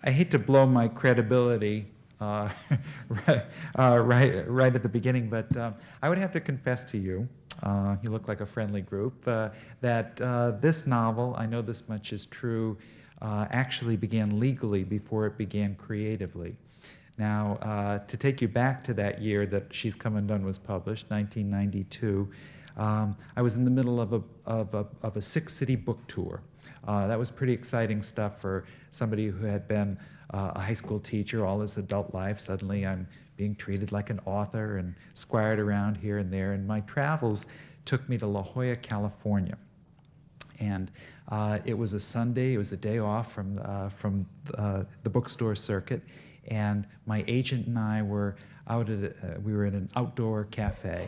I hate to blow my credibility uh, right at the beginning, but I would have to confess to you, you look like a friendly group, that this novel, I know this much is true, actually began legally before it began creatively. Now, to take you back to that year that She's Come Undone was published, 1992, I was in the middle of a six-city book tour. That was pretty exciting stuff for somebody who had been a high school teacher all his adult life. Suddenly I'm being treated like an author and squired around here and there. And my travels took me to La Jolla, California. And it was a Sunday, it was a day off from the bookstore circuit. And my agent and I were out at we were in an outdoor cafe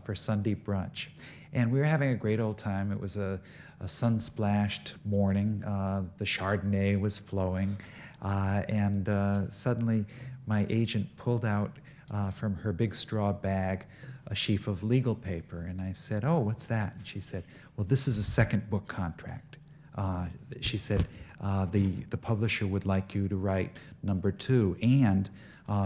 for Sunday brunch. And we were having a great old time. It was a sun-splashed morning. The Chardonnay was flowing. And suddenly my agent pulled out from her big straw bag a sheaf of legal paper. And I said, "Oh, what's that?" And she said, "Well, this is a second book contract." She said, the publisher would like you to write number 2, and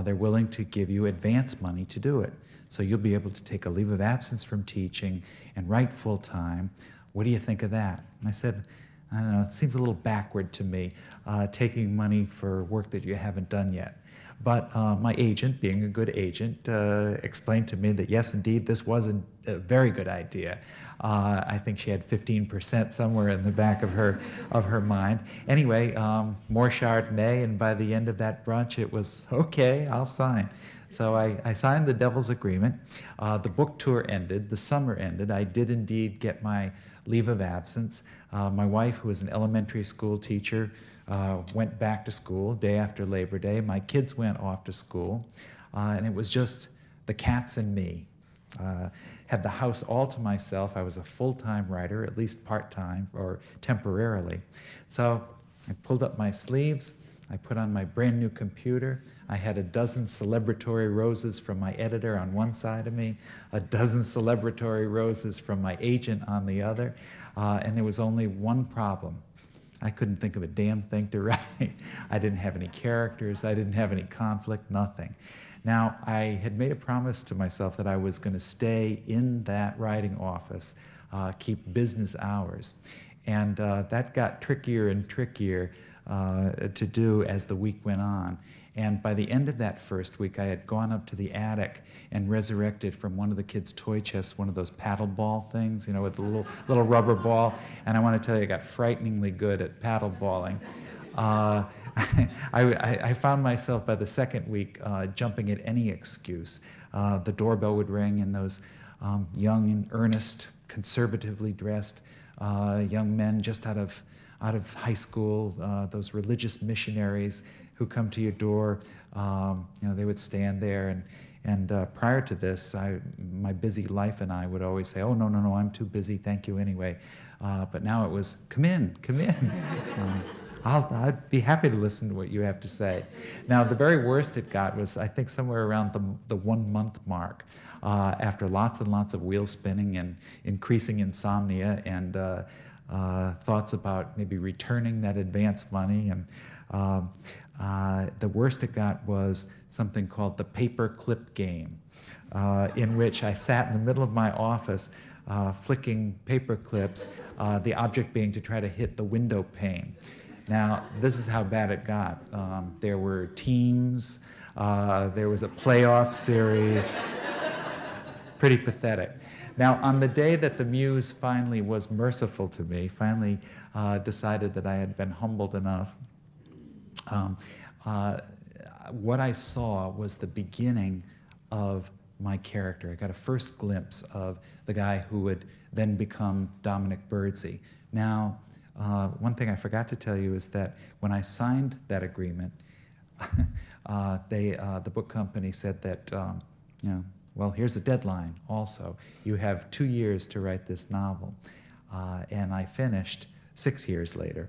they're willing to give you advance money to do it. So you'll be able to take a leave of absence from teaching and write full time. What do you think of that? And I said, I don't know, it seems a little backward to me, taking money for work that you haven't done yet. But my agent, being a good agent, explained to me that yes, indeed, this was a very good idea. I think she had 15% somewhere in the back of her mind. Anyway, more Chardonnay, and by the end of that brunch, it was, okay, I'll sign. So I signed the Devil's Agreement. The book tour ended, the summer ended. I did indeed get my leave of absence. My wife, who was an elementary school teacher, went back to school day after Labor Day. My kids went off to school, and it was just the cats and me. Had the house all to myself. I was a full-time writer, at least part-time or temporarily. So I pulled up my sleeves. I put on my brand new computer. I had a dozen celebratory roses from my editor on one side of me, a dozen celebratory roses from my agent on the other, and there was only one problem. I couldn't think of a damn thing to write. I didn't have any characters. I didn't have any conflict, nothing. Now, I had made a promise to myself that I was going to stay in that writing office, keep business hours. And that got trickier and trickier to do as the week went on. And by the end of that first week, I had gone up to the attic and resurrected from one of the kids' toy chests one of those paddle ball things, you know, with the little rubber ball. And I want to tell you, I got frighteningly good at paddle balling. I found myself by the second week jumping at any excuse. The doorbell would ring, and those young and earnest, conservatively dressed young men just out of high school, those religious missionaries who come to your door, they would stand there. And prior to this, my busy life and I would always say, "Oh, no, I'm too busy, thank you anyway." But now it was, come in. I'd be happy to listen to what you have to say. Now, the very worst it got was, I think, somewhere around the 1 month mark, after lots and lots of wheel spinning and increasing insomnia and thoughts about maybe returning that advance money. And the worst it got was something called the paper clip game, in which I sat in the middle of my office flicking paper clips, the object being to try to hit the window pane. Now, this is how bad it got. There were teams, there was a playoff series, pretty pathetic. Now, on the day that the muse finally was merciful to me, finally decided that I had been humbled enough, what I saw was the beginning of my character. I got a first glimpse of the guy who would then become Dominic Birdsey. Now, one thing I forgot to tell you is that when I signed that agreement, the book company said that, well, here's a deadline also. You have 2 years to write this novel. And I finished 6 years later.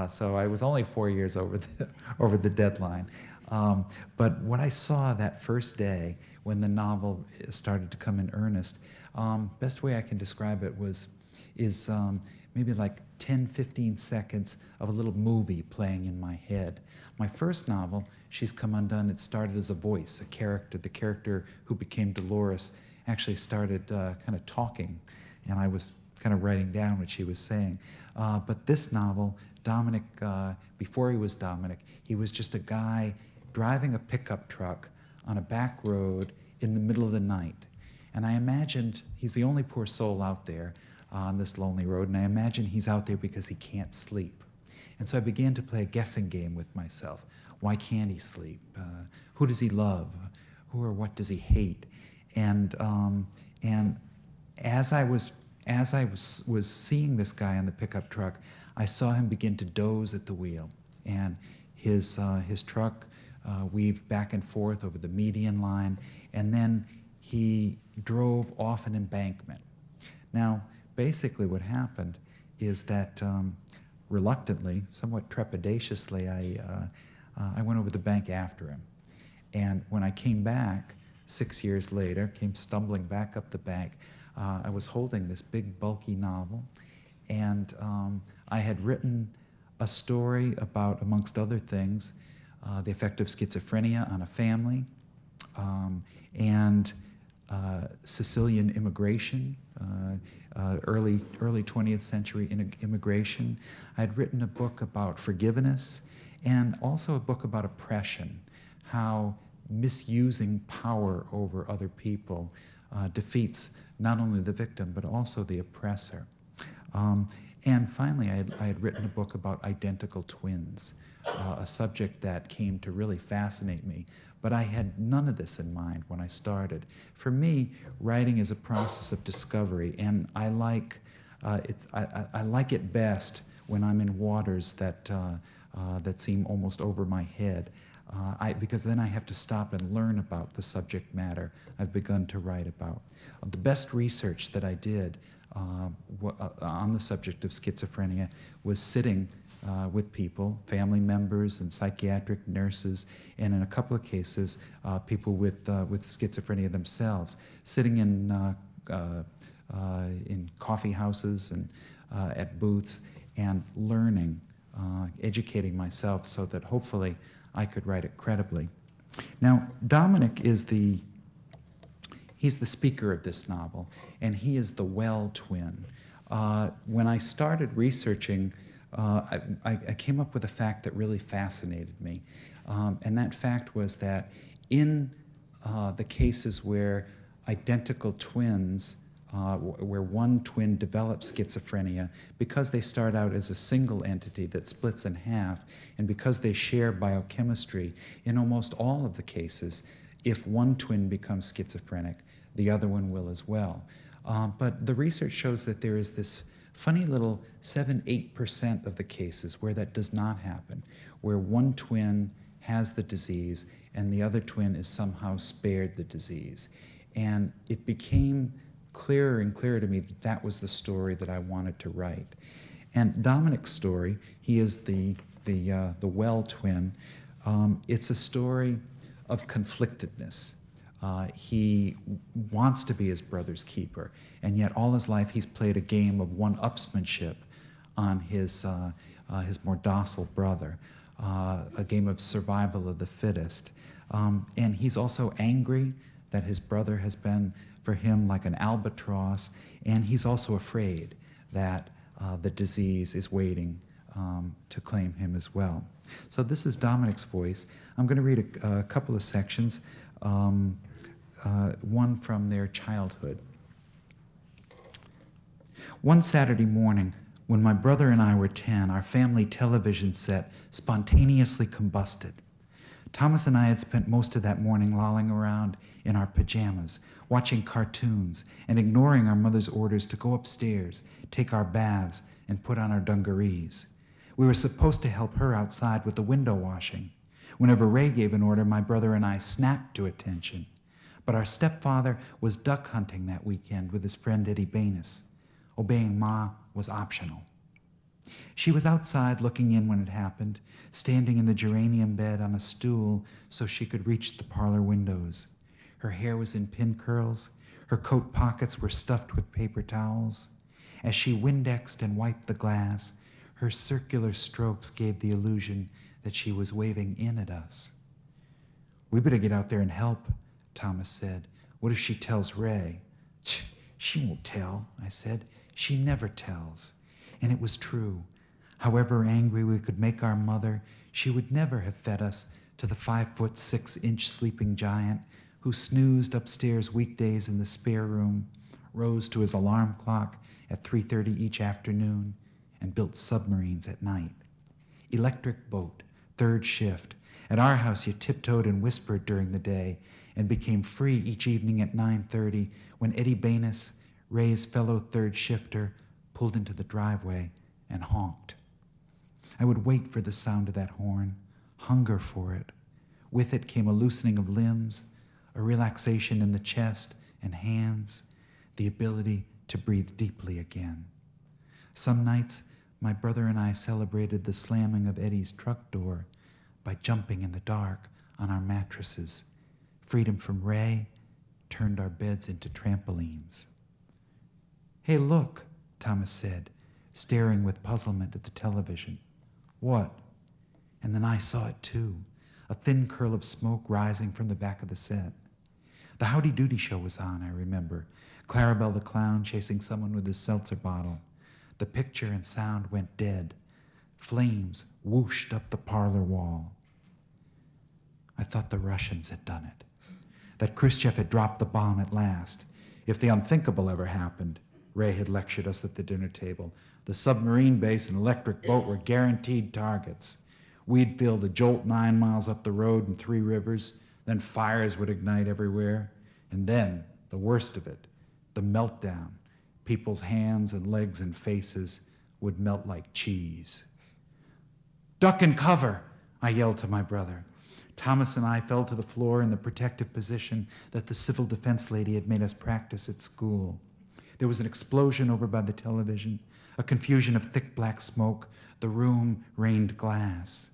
So I was only 4 years over the deadline. But what I saw that first day when the novel started to come in earnest, best way I can describe it is maybe like 10, 15 seconds of a little movie playing in my head. My first novel, She's Come Undone, it started as a voice, a character. The character who became Dolores actually started kind of talking, and I was kind of writing down what she was saying. But this novel, Dominic, before he was Dominic, he was just a guy driving a pickup truck on a back road in the middle of the night. And I imagined he's the only poor soul out there on this lonely road, and I imagine he's out there because he can't sleep. And so I began to play a guessing game with myself. Why can't he sleep? Who does he love? Who or what does he hate? And as I was seeing this guy on the pickup truck, I saw him begin to doze at the wheel, and his truck weaved back and forth over the median line, and then he drove off an embankment. Now, basically what happened is that reluctantly, somewhat trepidatiously, I went over the bank after him. And when I came back 6 years later, came stumbling back up the bank, I was holding this big, bulky novel, and I had written a story about, amongst other things, the effect of schizophrenia on a family, and Sicilian immigration, early 20th century immigration. I had written a book about forgiveness, and also a book about oppression, how misusing power over other people defeats not only the victim, but also the oppressor. And finally, I had written a book about identical twins, a subject that came to really fascinate me. But I had none of this in mind when I started. For me, writing is a process of discovery, and I like it best when I'm in waters that seem almost over my head, because then I have to stop and learn about the subject matter I've begun to write about. The best research that I did on the subject of schizophrenia was sitting with people, family members and psychiatric nurses, and in a couple of cases, people with schizophrenia themselves, sitting in coffee houses and at booths and learning, educating myself so that hopefully I could write it credibly. Now, Dominic he's the speaker of this novel, and he is the well twin. When I started researching, I came up with a fact that really fascinated me, and that fact was that in the cases where identical twins, where one twin develops schizophrenia, because they start out as a single entity that splits in half, and because they share biochemistry, in almost all of the cases, if one twin becomes schizophrenic, the other one will as well. But the research shows that there is this funny little 7-8% of the cases where that does not happen, where one twin has the disease and the other twin is somehow spared the disease. And it became clearer and clearer to me that that was the story that I wanted to write. And Dominic's story, he is the well twin. It's a story of conflictedness. He wants to be his brother's keeper, and yet all his life he's played a game of one-upsmanship on his more docile brother, a game of survival of the fittest. And he's also angry that his brother has been, for him, like an albatross, and he's also afraid that the disease is waiting to claim him as well. So this is Dominic's voice. I'm going to read a couple of sections. One from their childhood. One Saturday morning, when my brother and I were 10, our family television set spontaneously combusted. Thomas and I had spent most of that morning lolling around in our pajamas, watching cartoons, and ignoring our mother's orders to go upstairs, take our baths, and put on our dungarees. We were supposed to help her outside with the window washing. Whenever Ray gave an order, my brother and I snapped to attention. But our stepfather was duck hunting that weekend with his friend Eddie Banis. Obeying Ma was optional. She was outside looking in when it happened, standing in the geranium bed on a stool so she could reach the parlor windows. Her hair was in pin curls. Her coat pockets were stuffed with paper towels. As she Windexed and wiped the glass, her circular strokes gave the illusion that she was waving in at us. "We better get out there and help," Thomas said. "What if she tells Ray?" "She won't tell," I said. "She never tells." And it was true. However angry we could make our mother, she would never have fed us to the 5'6" sleeping giant who snoozed upstairs weekdays in the spare room, rose to his alarm clock at 3:30 each afternoon, and built submarines at night. Electric boat, third shift. At our house, you tiptoed and whispered during the day and became free each evening at 9:30 when Eddie Banis, Ray's fellow third shifter, pulled into the driveway and honked. I would wait for the sound of that horn, hunger for it. With it came a loosening of limbs, a relaxation in the chest and hands, the ability to breathe deeply again. Some nights, my brother and I celebrated the slamming of Eddie's truck door by jumping in the dark on our mattresses. Freedom from Ray turned our beds into trampolines. "Hey, look," Thomas said, staring with puzzlement at the television. "What?" And then I saw it too, a thin curl of smoke rising from the back of the set. The Howdy Doody show was on, I remember. Clarabelle the clown chasing someone with his seltzer bottle. The picture and sound went dead. Flames whooshed up the parlor wall. I thought the Russians had done it, that Khrushchev had dropped the bomb at last. If the unthinkable ever happened, Ray had lectured us at the dinner table, the submarine base and electric boat were guaranteed targets. We'd feel the jolt 9 miles up the road in Three Rivers, then fires would ignite everywhere, and then, the worst of it, the meltdown. People's hands and legs and faces would melt like cheese. "Duck and cover," I yelled to my brother. Thomas and I fell to the floor in the protective position that the civil defense lady had made us practice at school. There was an explosion over by the television, a confusion of thick black smoke. The room rained glass.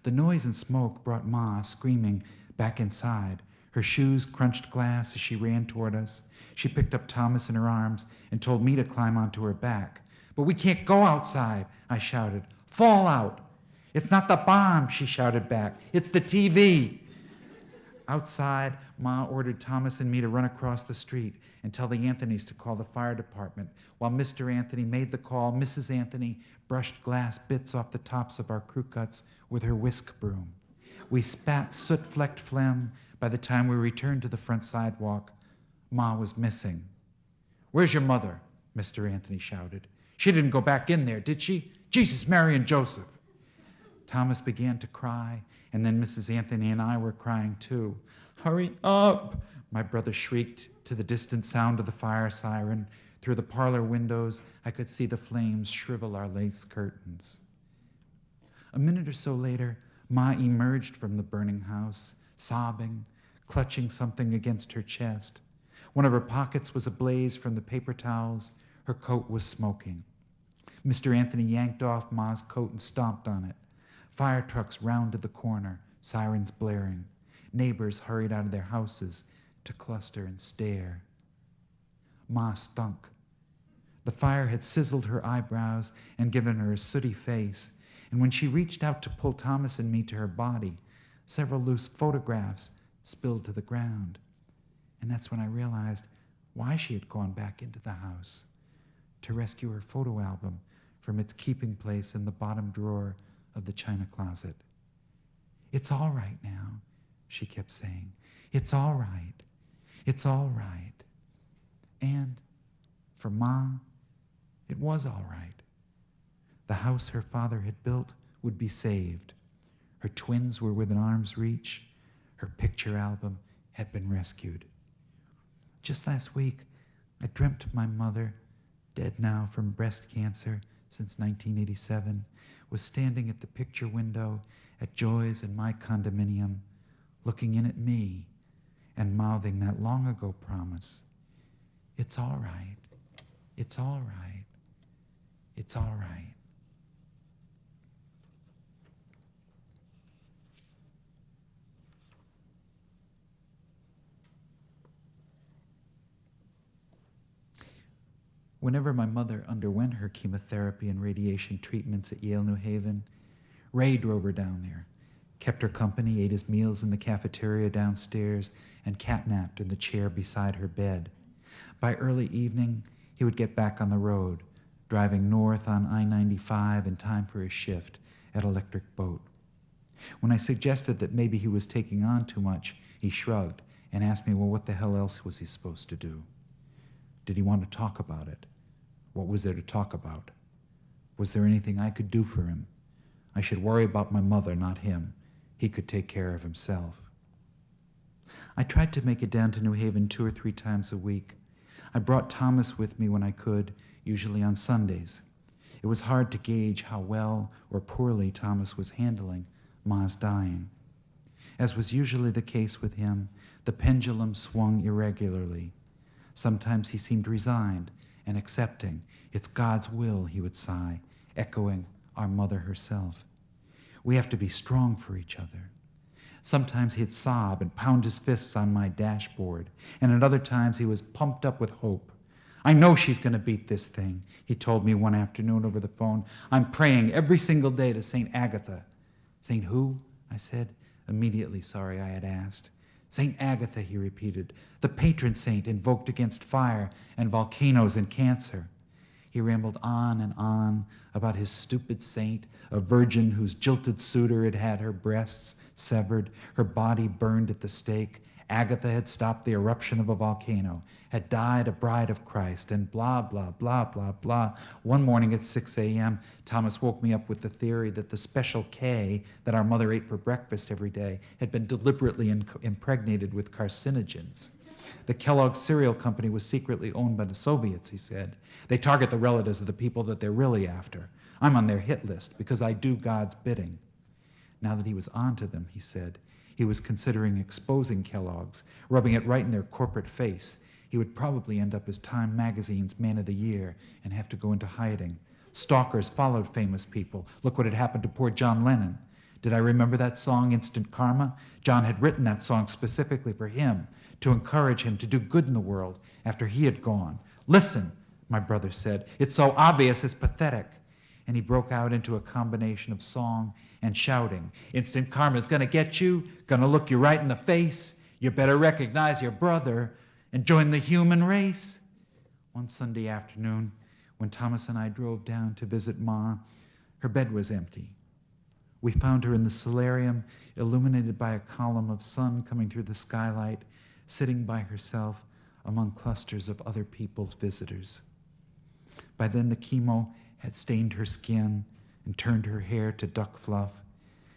The noise and smoke brought Ma, screaming, back inside. Her shoes crunched glass as she ran toward us. She picked up Thomas in her arms and told me to climb onto her back. "But we can't go outside," I shouted. "Fall out." "It's not the bomb," she shouted back. "It's the TV." Outside, Ma ordered Thomas and me to run across the street and tell the Anthonys to call the fire department. While Mr. Anthony made the call, Mrs. Anthony brushed glass bits off the tops of our crew cuts with her whisk broom. We spat soot-flecked phlegm. By the time we returned to the front sidewalk, Ma was missing. "Where's your mother?" Mr. Anthony shouted. "She didn't go back in there, did she? Jesus, Mary, and Joseph." Thomas began to cry, and then Mrs. Anthony and I were crying too. "Hurry up," my brother shrieked to the distant sound of the fire siren. Through the parlor windows, I could see the flames shrivel our lace curtains. A minute or so later, Ma emerged from the burning house, sobbing, clutching something against her chest. One of her pockets was ablaze from the paper towels. Her coat was smoking. Mr. Anthony yanked off Ma's coat and stomped on it. Fire trucks rounded the corner, sirens blaring. Neighbors hurried out of their houses to cluster and stare. Ma stunk. The fire had sizzled her eyebrows and given her a sooty face, and when she reached out to pull Thomas and me to her body, several loose photographs spilled to the ground. And that's when I realized why she had gone back into the house, to rescue her photo album from its keeping place in the bottom drawer of the china closet. "It's all right now," she kept saying. "It's all right. It's all right." And for Ma, it was all right. The house her father had built would be saved. Her twins were within arm's reach. Her picture album had been rescued. Just last week, I dreamt my mother, dead now from breast cancer since 1987, was standing at the picture window at Joy's in my condominium, looking in at me and mouthing that long ago promise. "It's all right. It's all right. It's all right." Whenever my mother underwent her chemotherapy and radiation treatments at Yale New Haven, Ray drove her down there, kept her company, ate his meals in the cafeteria downstairs, and catnapped in the chair beside her bed. By early evening, he would get back on the road, driving north on I-95 in time for his shift at Electric Boat. When I suggested that maybe he was taking on too much, he shrugged and asked me, well, what the hell else was he supposed to do? Did he want to talk about it? What was there to talk about? Was there anything I could do for him? I should worry about my mother, not him. He could take care of himself. I tried to make it down to New Haven 2 or 3 times a week. I brought Thomas with me when I could, usually on Sundays. It was hard to gauge how well or poorly Thomas was handling Ma's dying. As was usually the case with him, the pendulum swung irregularly. Sometimes he seemed resigned and accepting. It's God's will, he would sigh, echoing our mother herself. We have to be strong for each other. Sometimes he'd sob and pound his fists on my dashboard, and at other times he was pumped up with hope. I know she's going to beat this thing, he told me one afternoon over the phone. I'm praying every single day to St. Agatha. St. who? I said, immediately sorry I had asked. St. Agatha, he repeated, the patron saint invoked against fire and volcanoes and cancer. He rambled on and on about his stupid saint, a virgin whose jilted suitor had had her breasts severed, her body burned at the stake. Agatha had stopped the eruption of a volcano, had died a bride of Christ, and blah, blah, blah, blah, blah. One morning at 6 a.m., Thomas woke me up with the theory that the special K that our mother ate for breakfast every day had been deliberately impregnated with carcinogens. The Kellogg cereal company was secretly owned by the Soviets, he said. They target the relatives of the people that they're really after. I'm on their hit list because I do God's bidding. Now that he was onto them, he said, he was considering exposing Kellogg's, rubbing it right in their corporate face. He would probably end up as Time magazine's Man of the Year and have to go into hiding. Stalkers followed famous people. Look what had happened to poor John Lennon. Did I remember that song, Instant Karma? John had written that song specifically for him, to encourage him to do good in the world after he had gone. Listen, my brother said, it's so obvious it's pathetic. And he broke out into a combination of song and shouting. Instant karma's gonna get you, gonna look you right in the face. You better recognize your brother and join the human race. One Sunday afternoon, when Thomas and I drove down to visit Ma, her bed was empty. We found her in the solarium, illuminated by a column of sun coming through the skylight, sitting by herself among clusters of other people's visitors. By then the chemo had stained her skin and turned her hair to duck fluff,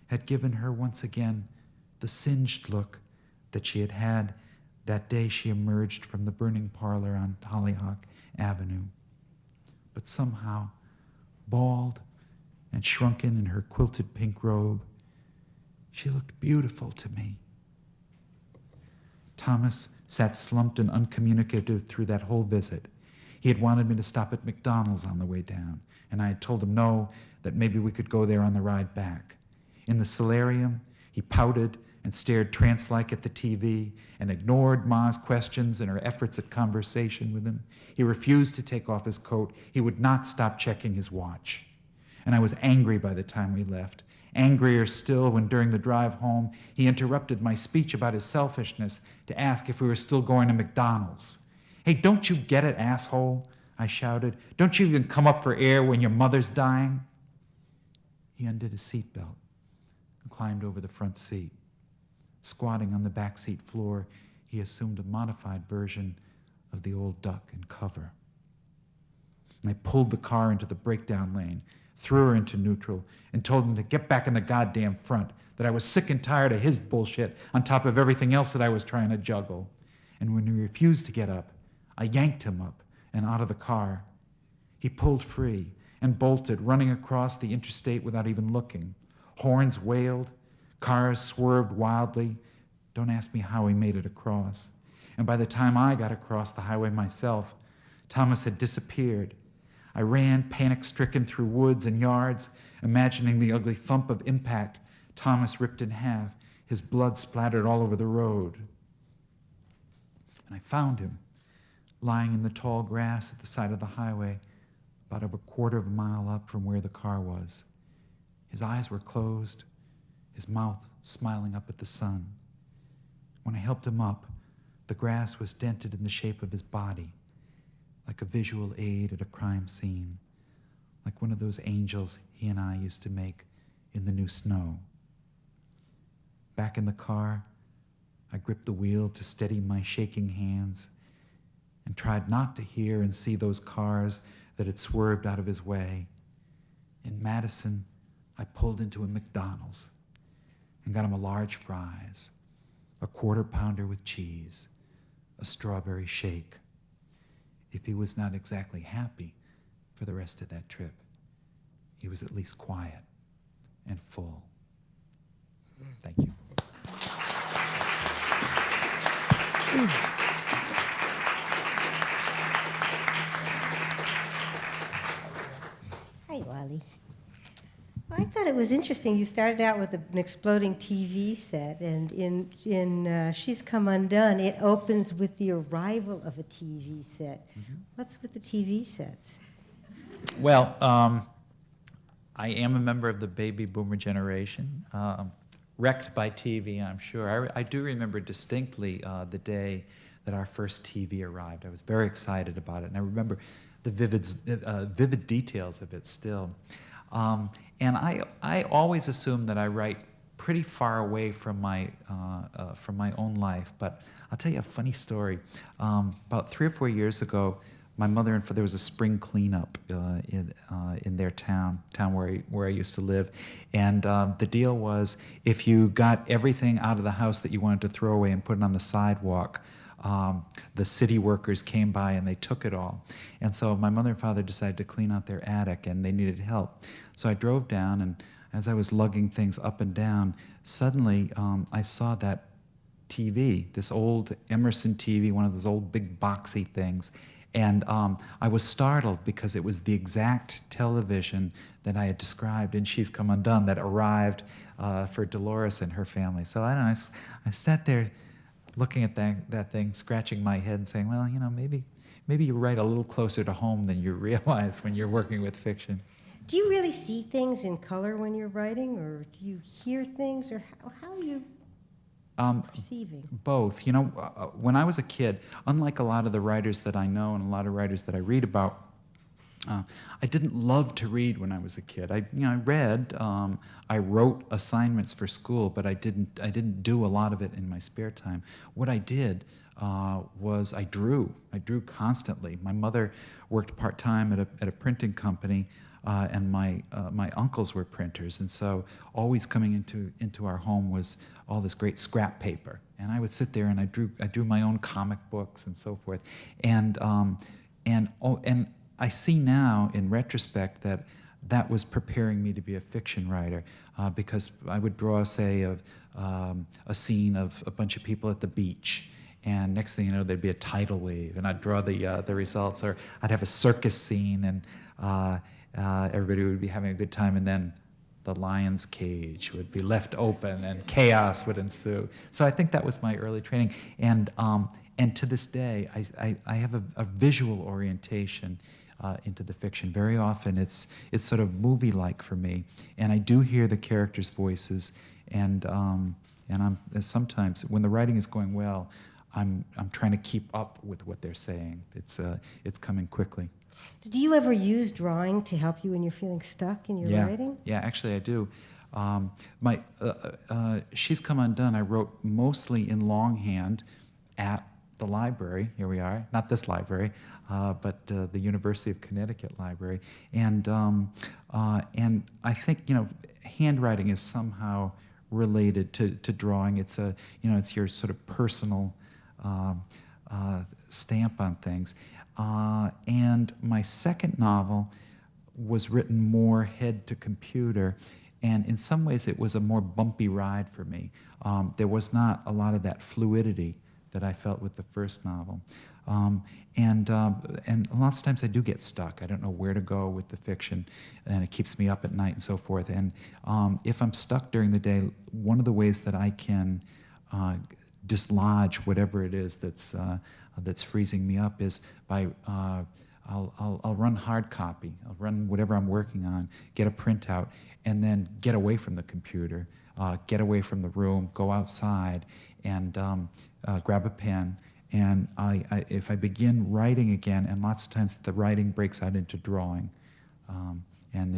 had given her once again the singed look that she had had that day she emerged from the burning parlor on Hollyhock Avenue. But somehow, bald and shrunken in her quilted pink robe, she looked beautiful to me. Thomas sat slumped and uncommunicative through that whole visit. He had wanted me to stop at McDonald's on the way down, and I had told him no, that maybe we could go there on the ride back. In the solarium, he pouted and stared trance-like at the TV and ignored Ma's questions and her efforts at conversation with him. He refused to take off his coat. He would not stop checking his watch. And I was angry by the time we left. Angrier still when during the drive home, he interrupted my speech about his selfishness to ask if we were still going to McDonald's. Hey, don't you get it, asshole? I shouted. Don't you even come up for air when your mother's dying? He undid his seatbelt and climbed over the front seat. Squatting on the back seat floor, he assumed a modified version of the old duck and cover. And I pulled the car into the breakdown lane, threw her into neutral, and told him to get back in the goddamn front, that I was sick and tired of his bullshit on top of everything else that I was trying to juggle. And when he refused to get up, I yanked him up and out of the car. He pulled free and bolted, running across the interstate without even looking. Horns wailed, cars swerved wildly. Don't ask me how he made it across. And by the time I got across the highway myself, Thomas had disappeared. I ran panic-stricken through woods and yards, imagining the ugly thump of impact. Thomas ripped in half, his blood splattered all over the road. And I found him, lying in the tall grass at the side of the highway, about a quarter of a mile up from where the car was. His eyes were closed, his mouth smiling up at the sun. When I helped him up, the grass was dented in the shape of his body, like a visual aid at a crime scene, like one of those angels he and I used to make in the new snow. Back in the car, I gripped the wheel to steady my shaking hands and tried not to hear and see those cars that had swerved out of his way. In Madison, I pulled into a McDonald's and got him a large fries, a quarter pounder with cheese, a strawberry shake. If he was not exactly happy for the rest of that trip, he was at least quiet and full. Thank you. Hi, Wally. Well, I thought it was interesting. You started out with an exploding TV set, and in She's Come Undone, it opens with the arrival of a TV set. Mm-hmm. What's with the TV sets? Well, I am a member of the baby boomer generation, wrecked by TV, I'm sure. I do remember distinctly the day that our first TV arrived. I was very excited about it, and I remember the vivid details of it still. And I always assume that I write pretty far away from my own life, but I'll tell you a funny story. About 3 or 4 years ago, my mother and father, there was a spring cleanup in their town where I used to live, and the deal was if you got everything out of the house that you wanted to throw away and put it on the sidewalk, the city workers came by and they took it all. And so my mother and father decided to clean out their attic, and they needed help. So I drove down, and as I was lugging things up and down, suddenly I saw that TV, this old Emerson TV, one of those old big boxy things. And I was startled because it was the exact television that I had described in She's Come Undone that arrived for Dolores and her family. So I don't know, I sat there looking at that thing, scratching my head and saying, well, maybe you write a little closer to home than you realize when you're working with fiction. Do you really see things in color when you're writing, or do you hear things, or how are you perceiving? Both. When I was a kid, unlike a lot of the writers that I know and a lot of writers that I read about, I didn't love to read when I was a kid. I read. I wrote assignments for school, but I didn't do a lot of it in my spare time. What I did was I drew. I drew constantly. My mother worked part-time at a printing company, and my uncles were printers, and so always coming into our home was all this great scrap paper. And I would sit there and I drew my own comic books and so forth. And I see now, in retrospect, that was preparing me to be a fiction writer, because I would draw, say, a scene of a bunch of people at the beach, and next thing you know, there'd be a tidal wave, and I'd draw the results, or I'd have a circus scene, and everybody would be having a good time, and then the lion's cage would be left open, and chaos would ensue. So I think that was my early training, and to this day, I have a visual orientation into the fiction. Very often, it's sort of movie-like for me, and I do hear the characters' voices, and I'm sometimes when the writing is going well, I'm trying to keep up with what they're saying. It's coming quickly. Do you ever use drawing to help you when you're feeling stuck in your writing? Yeah, actually I do. She's Come Undone, I wrote mostly in longhand at the library. Here we are, not this library, but the University of Connecticut library. And I think handwriting is somehow related to drawing. It's it's your sort of personal stamp on things. And my second novel was written more head to computer, and in some ways it was a more bumpy ride for me. There was not a lot of that fluidity that I felt with the first novel. And lots of times I do get stuck. I don't know where to go with the fiction, and it keeps me up at night and so forth. And if I'm stuck during the day, one of the ways that I can dislodge whatever it is that's freezing me up is by I'll run hard copy. I'll run whatever I'm working on, get a printout, and then get away from the computer, get away from the room, go outside, and grab a pen. And if I begin writing again, and lots of times the writing breaks out into drawing, and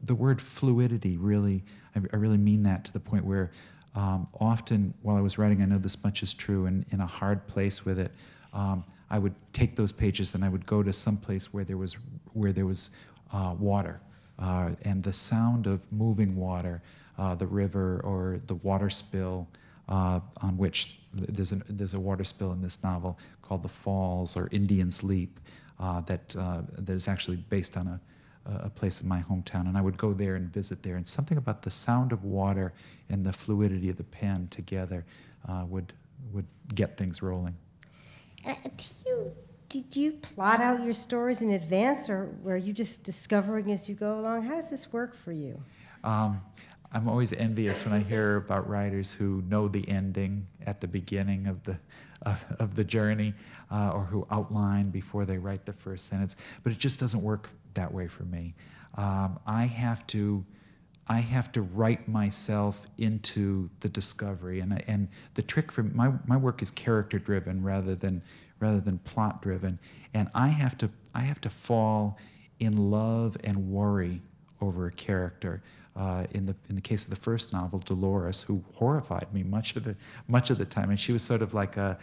the word fluidity really, I really mean that to the point where often while I was writing, I know this much is true, and in a hard place with it, I would take those pages and I would go to some place where there was water, and the sound of moving water, the river or the water spill, on which there's a water spill in this novel called the Falls or Indian's Leap, that is actually based on a place in my hometown, and I would go there and visit there, and something about the sound of water and the fluidity of the pen together would get things rolling. Did you plot out your stories in advance, or were you just discovering as you go along? How does this work for you? I'm always envious when I hear about writers who know the ending at the beginning of the journey, or who outline before they write the first sentence. But it just doesn't work that way for me. I have to write myself into the discovery, and the trick for my work is character driven rather than plot driven, and I have to fall in love and worry over a character. In the case of the first novel, Dolores, who horrified me much of the time, and she was sort of like a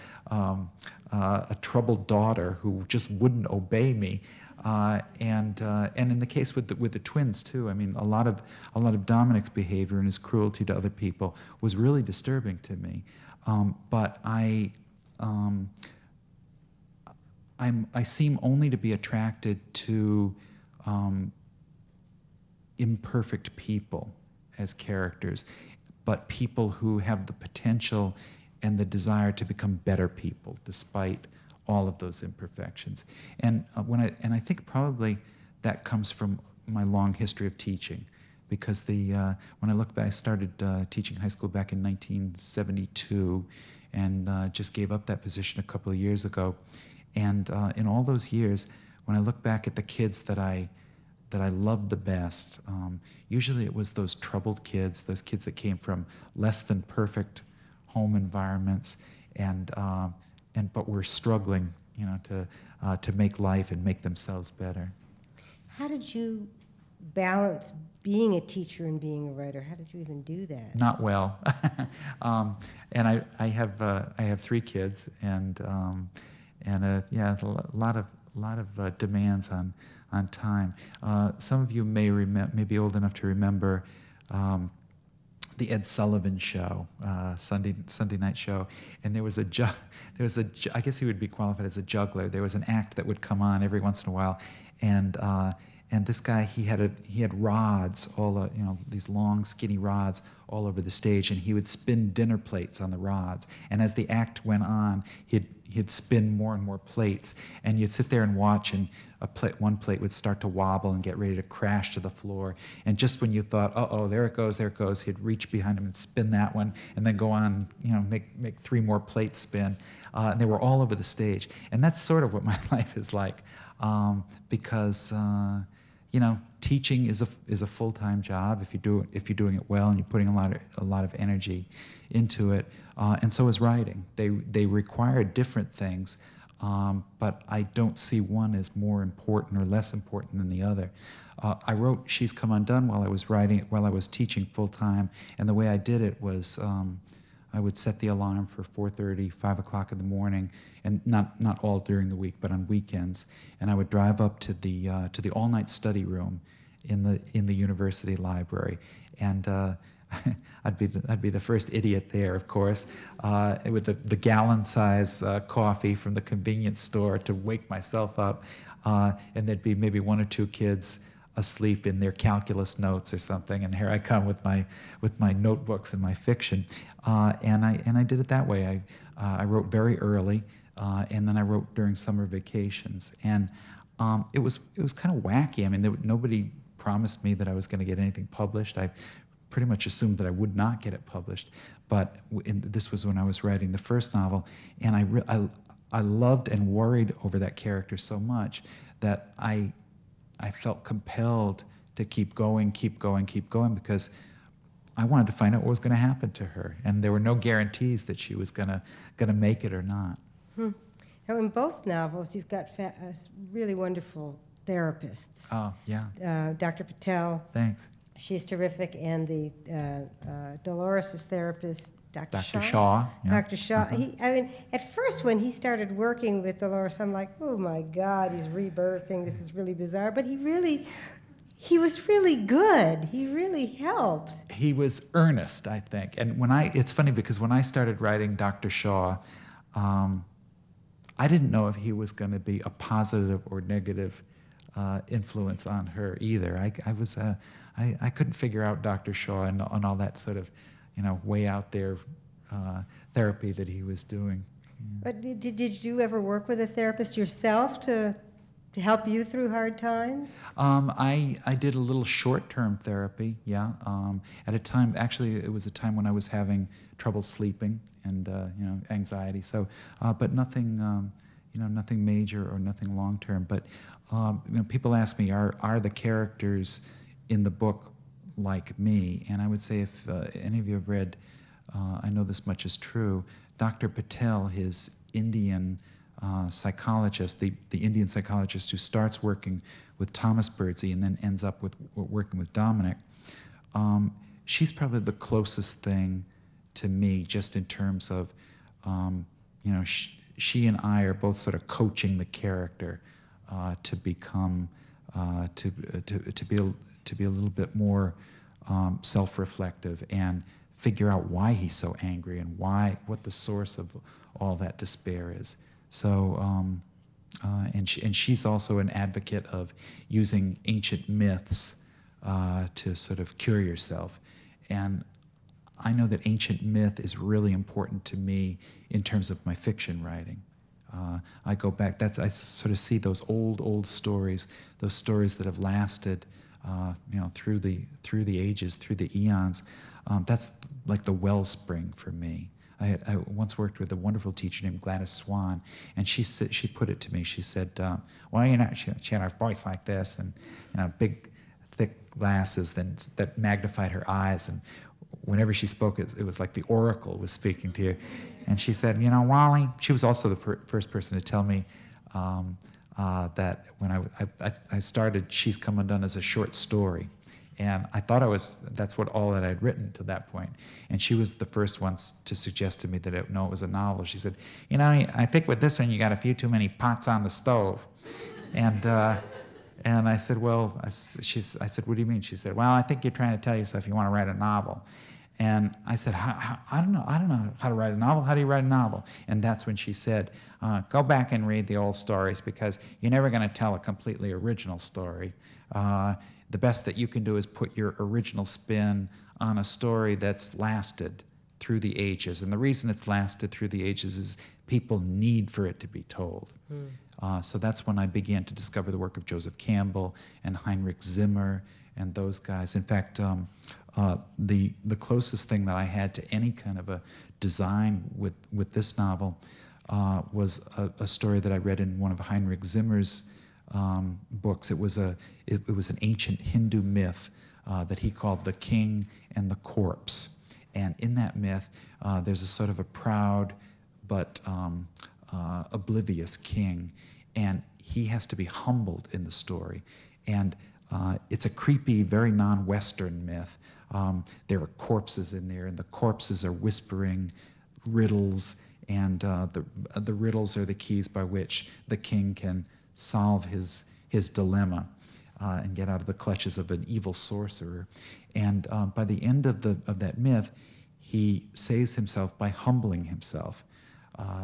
troubled daughter who just wouldn't obey me. And in the case with the twins too, I mean, a lot of Dominic's behavior and his cruelty to other people was really disturbing to me. But I seem only to be attracted to imperfect people as characters, but people who have the potential and the desire to become better people despite all of those imperfections. And I think probably that comes from my long history of teaching, because when I look back, I started teaching high school back in 1972, and just gave up that position a couple of years ago. And in all those years, when I look back at the kids that I loved the best, usually it was those troubled kids, those kids that came from less than perfect home environments, but were struggling, to make life and make themselves better. How did you balance being a teacher and being a writer? How did you even do that? Not well. And I have 3 kids, and a lot of demands on time. Some of you may be old enough to remember the Ed Sullivan Show, Sunday night show, and there was I guess he would be qualified as a juggler. There was an act that would come on every once in a while, and this guy, he had rods, these long skinny rods all over the stage, and he would spin dinner plates on the rods. And as the act went on, he'd spin more and more plates, and you'd sit there and watch, and one plate would start to wobble and get ready to crash to the floor. And just when you thought, uh-oh, there it goes, he'd reach behind him and spin that one, and then go on, make 3 more plates spin. And they were all over the stage. And that's sort of what my life is like, because teaching is a full-time job if you're doing it well and you're putting a lot of energy into it. And so is writing. They require different things, but I don't see one as more important or less important than the other. I wrote She's Come Undone while I was teaching full-time, and the way I did it was I would set the alarm for 4:30, 5 o'clock in the morning, and not all during the week, but on weekends. And I would drive up to the all-night study room in the university library, and I'd be the first idiot there, of course, with the gallon-size coffee from the convenience store to wake myself up, and there'd be maybe 1 or 2 kids asleep in their calculus notes or something, and here I come with my notebooks and my fiction, and I did it that way. I wrote very early, and then I wrote during summer vacations, and it was kind of wacky. I mean, nobody promised me that I was going to get anything published. I pretty much assumed that I would not get it published. But this was when I was writing the first novel, and I loved and worried over that character so much that I felt compelled to keep going, because I wanted to find out what was going to happen to her, and there were no guarantees that she was going to make it or not. Now, in both novels, you've got really wonderful therapists. Oh, yeah. Dr. Patel. Thanks. She's terrific, and the Dolores' therapist, Dr. Shaw. Yeah. Dr. Shaw. I mean, at first when he started working with Dolores, I'm like, oh my God, he's rebirthing. This is really bizarre. But he was really good. He really helped. He was earnest, I think. And it's funny because when I started writing Dr. Shaw, I didn't know if he was going to be a positive or negative influence on her either. I couldn't figure out Dr. Shaw and all that sort of, way out there therapy that he was doing. But did you ever work with a therapist yourself to help you through hard times? I did a little short-term therapy, yeah. At a time, actually, it was a time when I was having trouble sleeping and anxiety. So, but nothing, nothing major or nothing long-term. But people ask me, are the characters in the book like me? And I would say, if any of you have read, I know this much is true, Dr. Patel, his Indian psychologist, the Indian psychologist who starts working with Thomas Birdsey and then ends up with working with Dominic, she's probably the closest thing to me, just in terms of, she and I are both sort of coaching the character to become, to be a little bit more self-reflective and figure out why he's so angry and what the source of all that despair is. So, and she's also an advocate of using ancient myths to sort of cure yourself. And I know that ancient myth is really important to me in terms of my fiction writing. I go back, I sort of see those old stories, those stories that have lasted, through the ages, through the eons. That's like the wellspring for me. I once worked with a wonderful teacher named Gladys Swan, and she put it to me. She said, well, she had a voice like this, and big, thick glasses that magnified her eyes, and whenever she spoke, it was like the oracle was speaking to you. And she said, Wally, she was also the first person to tell me that when I started She's Come Undone as a short story. And I thought that's all that I'd written to that point. And she was the first one to suggest to me that it was a novel. She said, I think with this one you got a few too many pots on the stove. And I said, I said, what do you mean? She said, well, I think you're trying to tell yourself you want to write a novel. And I said, I don't know how to write a novel. How do you write a novel? And that's when she said, go back and read the old stories, because you're never going to tell a completely original story. The best that you can do is put your original spin on a story that's lasted through the ages. And the reason it's lasted through the ages is people need for it to be told. So that's when I began to discover the work of Joseph Campbell and Heinrich Zimmer and those guys. In fact, the closest thing that I had to any kind of a design with this novel was a story that I read in one of Heinrich Zimmer's books. It was an ancient Hindu myth that he called The King and the Corpse. And in that myth, there's a sort of a proud but oblivious king, and he has to be humbled in the story. And it's a creepy, very non-Western myth. There are corpses in there, and the corpses are whispering riddles, and the riddles are the keys by which the king can solve his dilemma and get out of the clutches of an evil sorcerer. And by the end of that myth, he saves himself by humbling himself,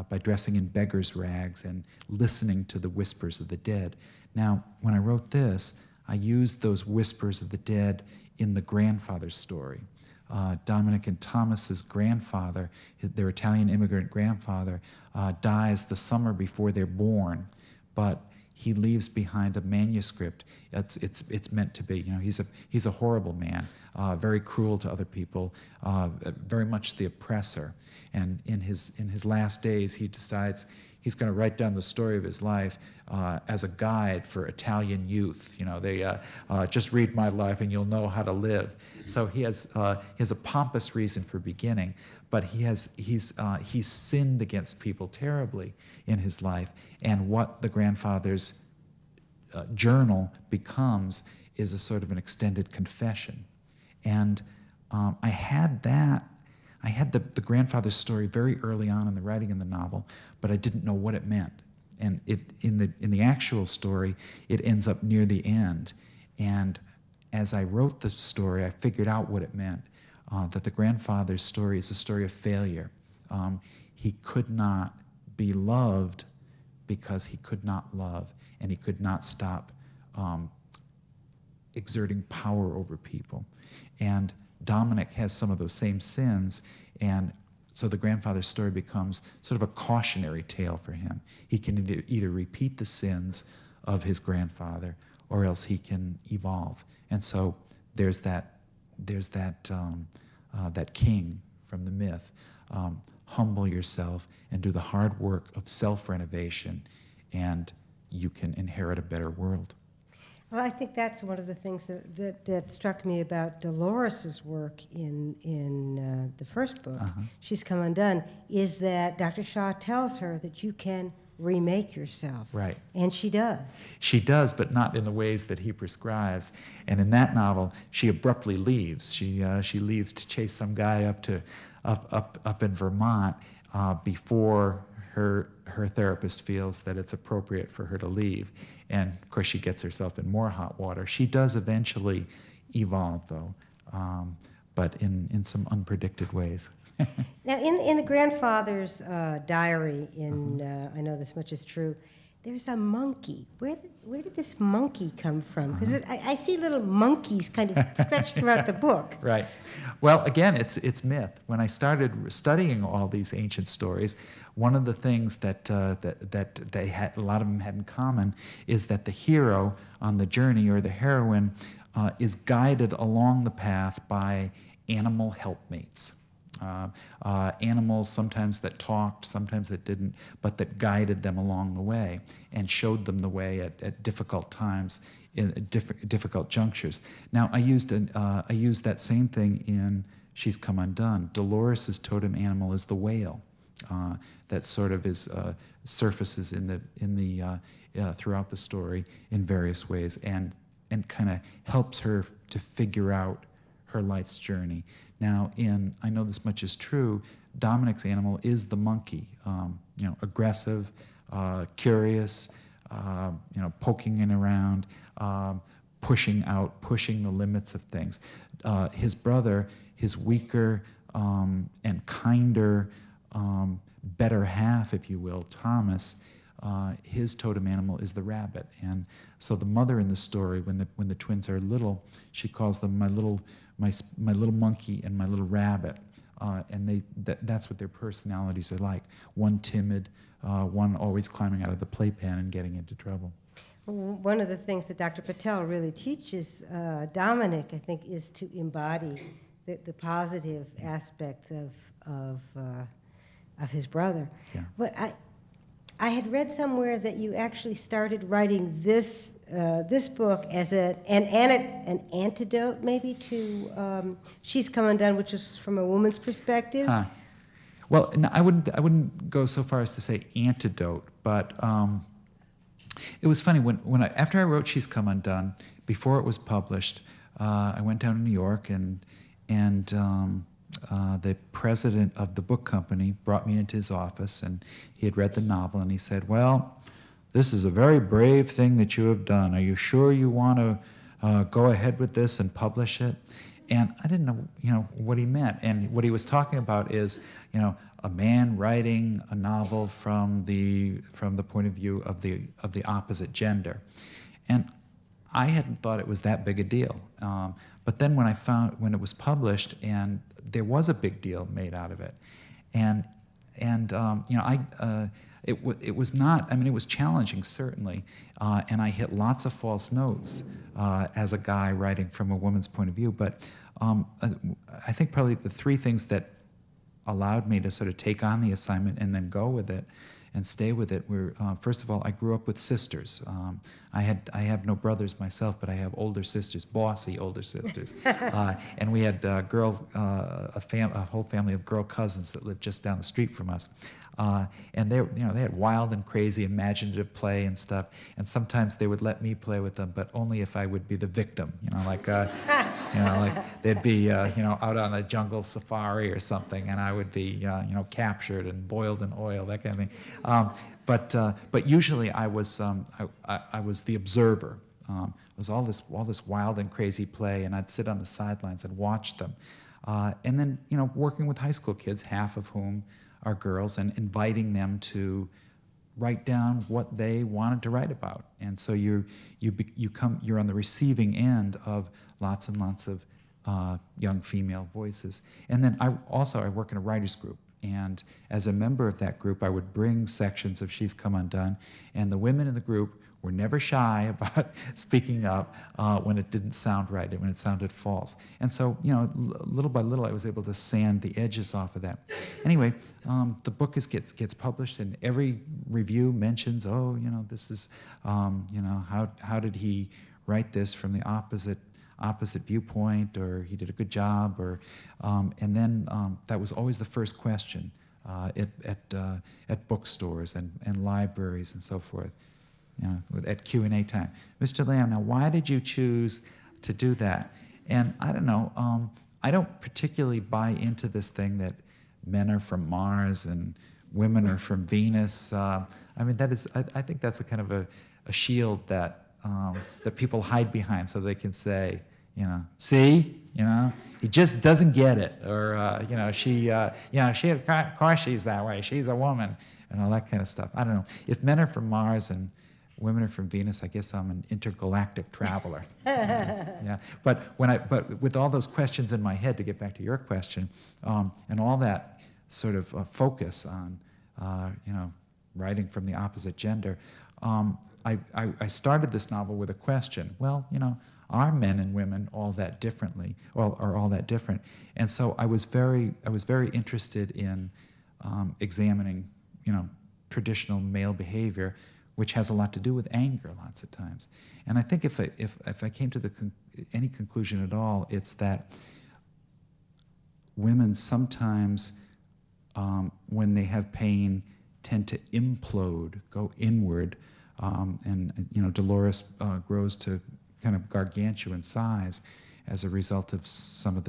by dressing in beggar's rags and listening to the whispers of the dead. Now, when I wrote this, I used those whispers of the dead in the grandfather's story. Dominic and Thomas's grandfather, their Italian immigrant grandfather, dies the summer before they're born, but he leaves behind a manuscript. It's meant to be. You know, he's a horrible man, very cruel to other people, very much the oppressor. And in his last days, he decides he's going to write down the story of his life as a guide for Italian youth. You know, they just read my life and you'll know how to live. So he has a pompous reason for beginning, but he's sinned against people terribly in his life. And what the grandfather's journal becomes is a sort of an extended confession. And I had the grandfather's story very early on in the writing of the novel, but I didn't know what it meant. And in the actual story, it ends up near the end. And as I wrote the story, I figured out what it meant, that the grandfather's story is a story of failure. He could not be loved because he could not love, and he could not stop exerting power over people. And Dominic has some of those same sins, and so the grandfather's story becomes sort of a cautionary tale for him. He can either repeat the sins of his grandfather, or else he can evolve. And so there's that king from the myth. Humble yourself and do the hard work of self-renovation, and you can inherit a better world. Well, I think that's one of the things that struck me about Dolores's work in the first book, She's Come Undone, is that Dr. Shaw tells her that you can remake yourself. Right. And she does. She does, but not in the ways that he prescribes. And in that novel, she abruptly leaves. She leaves to chase some guy up in Vermont before her therapist feels that it's appropriate for her to leave. And of course, she gets herself in more hot water. She does eventually evolve, though, but in some unpredicted ways. Now, in the grandfather's diary, I know this much is true, there's a monkey. Where did this monkey come from? Because I see little monkeys kind of stretched throughout the book. Right. Well, again, it's myth. When I started studying all these ancient stories, one of the things that they had, a lot of them had in common, is that the hero on the journey, or the heroine, is guided along the path by animal helpmates. Animals sometimes that talked, sometimes that didn't, but that guided them along the way and showed them the way at difficult times, in difficult junctures. Now, I used that same thing in She's Come Undone. Dolores's totem animal is the whale, that sort of surfaces throughout the story in various ways, and kind of helps her to figure out her life's journey. Now, I know this much is true, Dominic's animal is the monkey, aggressive, curious, poking it around, pushing the limits of things. His brother, his weaker and kinder, better half, if you will, Thomas, his totem animal is the rabbit. And so the mother in the story, when the twins are little, she calls them my little monkey and my little rabbit, and that's what their personalities are like. One timid, one always climbing out of the playpen and getting into trouble. One of the things that Dr. Patel really teaches Dominic, I think, is to embody the positive aspects of his brother. Yeah. But I had read somewhere that you actually started writing this book as an antidote, maybe, to She's Come Undone, which is from a woman's perspective. Well, no, I wouldn't go so far as to say antidote, but it was funny after I wrote She's Come Undone, before it was published, I went down to New York and the president of the book company brought me into his office, and he had read the novel, and he said, "Well, this is a very brave thing that you have done. Are you sure you want to go ahead with this and publish it?" And I didn't know, what he meant. And what he was talking about is, a man writing a novel from the point of view of the opposite gender. And I hadn't thought it was that big a deal. But then when it was published, and there was a big deal made out of it, and it was not. I mean, it was challenging certainly, and I hit lots of false notes as a guy writing from a woman's point of view. But I think probably the three things that allowed me to sort of take on the assignment and then go with it and stay with it were, first of all, I grew up with sisters. I have no brothers myself, but I have older sisters, bossy older sisters. And we had a whole family of girl cousins that lived just down the street from us. And they had wild and crazy imaginative play and stuff. And sometimes they would let me play with them, but only if I would be the victim. Like they'd be out on a jungle safari or something, and I would be captured and boiled in oil, that kind of thing. But usually I was the observer. It was all this wild and crazy play, and I'd sit on the sidelines and watch them. And then working with high school kids, half of whom are girls, and inviting them to write down what they wanted to write about. And so you're on the receiving end of lots and lots of young female voices. And then I work in a writers group. And as a member of that group, I would bring sections of She's Come Undone, and the women in the group were never shy about speaking up when it didn't sound right and when it sounded false. And so, little by little, I was able to sand the edges off of that. Anyway, the book gets published, and every review mentions, this is, how did he write this from the opposite viewpoint, or he did a good job, or and then that was always the first question at bookstores and libraries and so forth, at Q&A time. Mr. Lamb, now why did you choose to do that? And I don't know, I don't particularly buy into this thing that men are from Mars and women are from Venus. I think that's a kind of a shield that people hide behind so they can say, see, he just doesn't get it, or she, of course she's that way. She's a woman, and all that kind of stuff. I don't know. If men are from Mars and women are from Venus, I guess I'm an intergalactic traveler. Yeah. But with all those questions in my head, to get back to your question, and all that sort of focus on, writing from the opposite gender, I started this novel with a question. Well, are men and women all that differently, or are all that different? And so I was very interested in examining, traditional male behavior, which has a lot to do with anger lots of times. And I think if I came to any conclusion at all, it's that women sometimes, when they have pain, tend to implode, go inward, and Dolores grows to kind of gargantuan size as a result of some of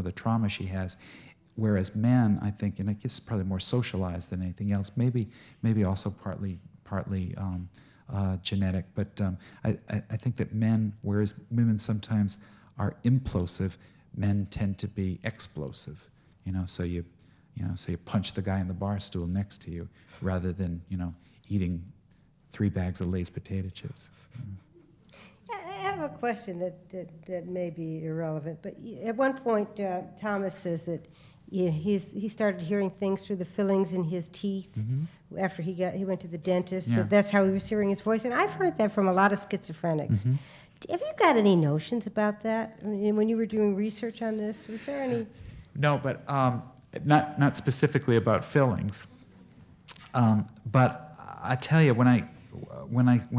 the trauma she has. Whereas men, I think, and I guess probably more socialized than anything else, maybe also partly genetic, but I think that men, whereas women sometimes are implosive, men tend to be explosive. So you punch the guy in the bar stool next to you rather than eating 3 bags of Lay's potato chips. I have a question that may be irrelevant, but at one point Thomas says that he started hearing things through the fillings in his teeth after he went to the dentist. Yeah. That's how he was hearing his voice, and I've heard that from a lot of schizophrenics. Have you got any notions about that? I mean, when you were doing research on this, was there any? No, but not specifically about fillings. But I tell you, when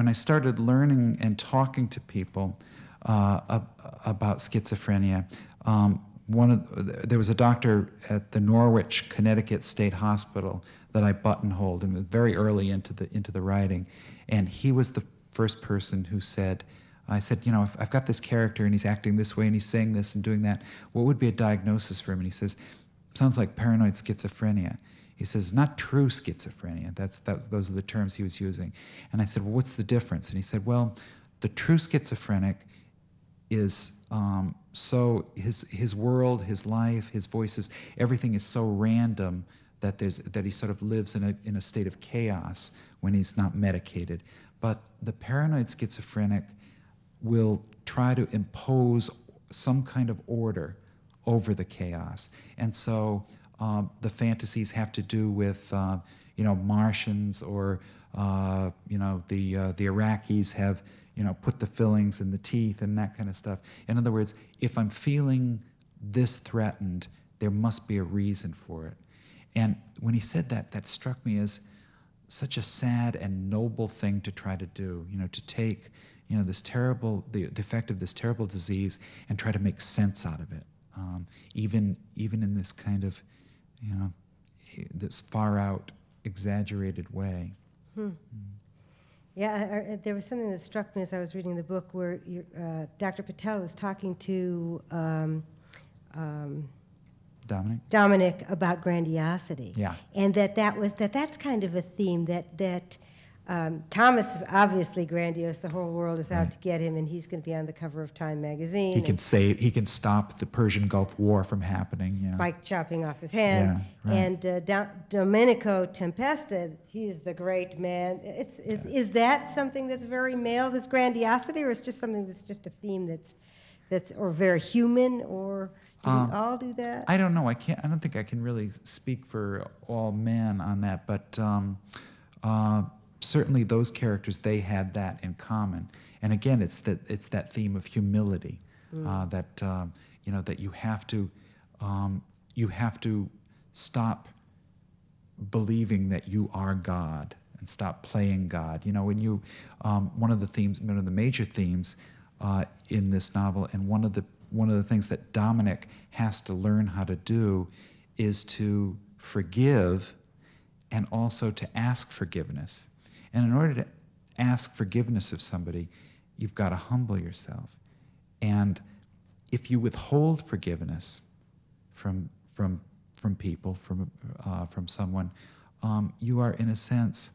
I started learning and talking to people about schizophrenia, there was a doctor at the Norwich, Connecticut State Hospital that I buttonholed, and was very early into the writing, and he was the first person who said, I said, if I've got this character and he's acting this way and he's saying this and doing that, what would be a diagnosis for him? And he says, sounds like paranoid schizophrenia. He says, not true schizophrenia. Those are the terms he was using. And I said, well, what's the difference? And he said, well, the true schizophrenic is so his world, his life, his voices, everything is so random that he sort of lives in a state of chaos when he's not medicated. But the paranoid schizophrenic will try to impose some kind of order over the chaos. And so the fantasies have to do with Martians, or the Iraqis have put the fillings in the teeth and that kind of stuff. In other words, if I'm feeling this threatened, there must be a reason for it. And when he said that, that struck me as such a sad and noble thing to try to do, to take this terrible, the effect of this terrible disease and try to make sense out of it, even in this kind of, this far out, exaggerated way. Yeah, there was something that struck me as I was reading the book where Dr. Patel is talking to Dominic about grandiosity. Yeah. And that's kind of a theme that Thomas is obviously grandiose. The whole world is out to get him, and he's going to be on the cover of Time magazine. He can stop the Persian Gulf War from happening. By chopping off his hand. Yeah, right. And Domenico Tempesta, he is the great man. Is that something that's very male, this grandiosity, or is it just something that's just a theme that's or very human, or do we all do that? I don't know. I don't think I can really speak for all men on that, but certainly those characters, they had that in common. And again, it's that theme of humility, that you have to stop believing that you are God and stop playing God. When you one of the major themes in this novel, and one of the things that Dominic has to learn how to do is to forgive and also to ask forgiveness. And in order to ask forgiveness of somebody, you've got to humble yourself. And if you withhold forgiveness from people, from someone, you are in a sense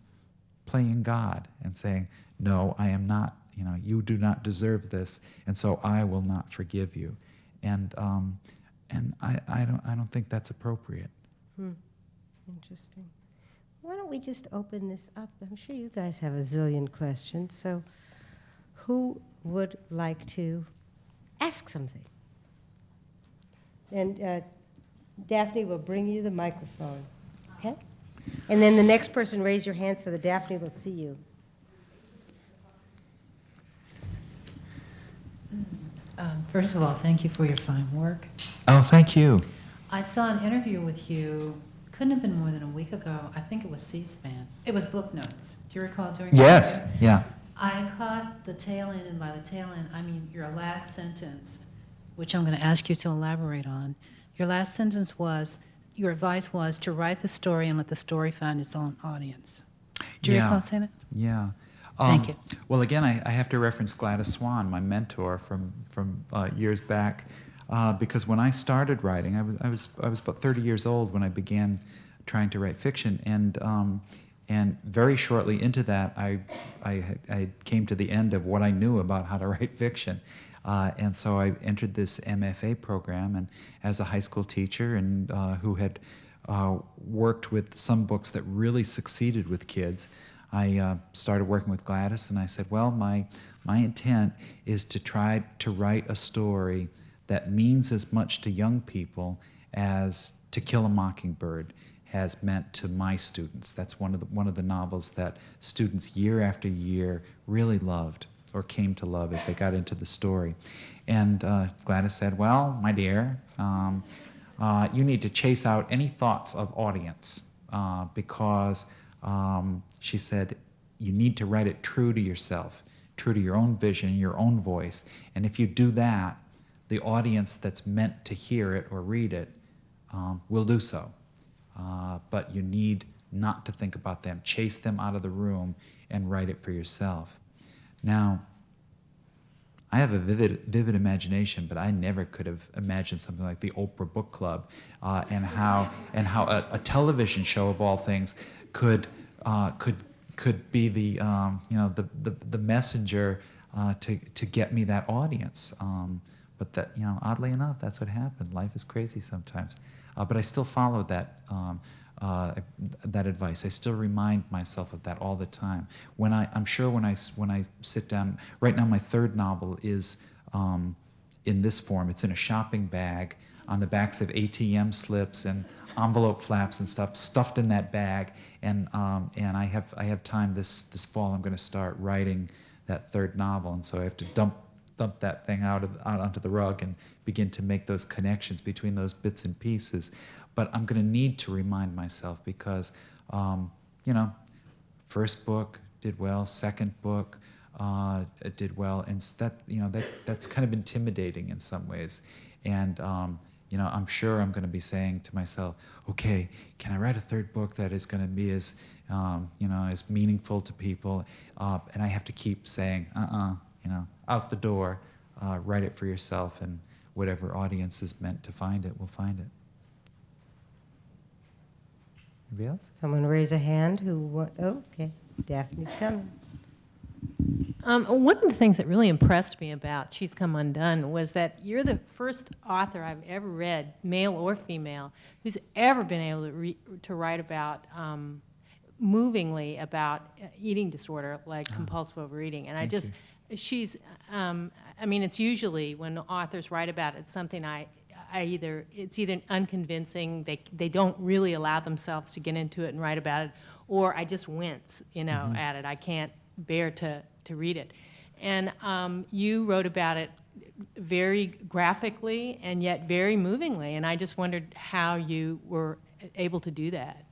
playing God and saying, "No, I am not. You do not deserve this, and so I will not forgive you." And I don't think that's appropriate. Interesting. Why don't we just open this up? I'm sure you guys have a zillion questions. So who would like to ask something? And Daphne will bring you the microphone, okay? And then the next person, raise your hand so that Daphne will see you. First of all, thank you for your fine work. Oh, thank you. I saw an interview with you, couldn't have been more than a week ago. I think it was C-SPAN. It was Book Notes. Do you recall doing that? Yes, yeah. I caught the tail end, and by the tail end, I mean your last sentence, which I'm going to ask you to elaborate on. Your last sentence was, your advice was to write the story and let the story find its own audience. Do you recall saying it? Yeah. Thank you. Well, again, I have to reference Gladys Swan, my mentor from years back, because when I started writing, I was about 30 years old when I began trying to write fiction, and very shortly into that, I came to the end of what I knew about how to write fiction, and so I entered this MFA program, and as a high school teacher, and who had worked with some books that really succeeded with kids, I started working with Gladys, and I said, well, my intent is to try to write a story that means as much to young people as To Kill a Mockingbird has meant to my students. That's one of the novels that students year after year really loved, or came to love as they got into the story. And Gladys said, well, my dear, you need to chase out any thoughts of audience, because she said, you need to write it true to yourself, true to your own vision, your own voice. And if you do that, the audience that's meant to hear it or read it will do so. But you need not to think about them. Chase them out of the room and write it for yourself. Now, I have a vivid imagination, but I never could have imagined something like the Oprah Book Club, and how a television show of all things could be the messenger to get me that audience. But that, oddly enough, that's what happened. Life is crazy sometimes. But I still follow that advice. I still remind myself of that all the time. I'm sure when I sit down, right now my third novel is in this form. It's in a shopping bag on the backs of ATM slips and envelope flaps and stuff stuffed in that bag, and I have time this fall. I'm going to start writing that third novel, and so I have to dump that thing out onto the rug and begin to make those connections between those bits and pieces. But I'm going to need to remind myself because, first book did well, second book it did well, and that's kind of intimidating in some ways. And I'm sure I'm going to be saying to myself, okay, can I write a third book that is going to be as as meaningful to people? And I have to keep saying, out the door, write it for yourself, and whatever audience is meant to find it will find it. Anybody else? Someone raise a hand okay, Daphne's coming. One of the things that really impressed me about She's Come Undone was that you're the first author I've ever read, male or female, who's ever been able to write about movingly about eating disorder like compulsive overeating. And it's usually when authors write about it, it's something it's either unconvincing, they don't really allow themselves to get into it and write about it, or I just wince, at it. I can't bear to read it. And you wrote about it very graphically and yet very movingly, and I just wondered how you were able to do that.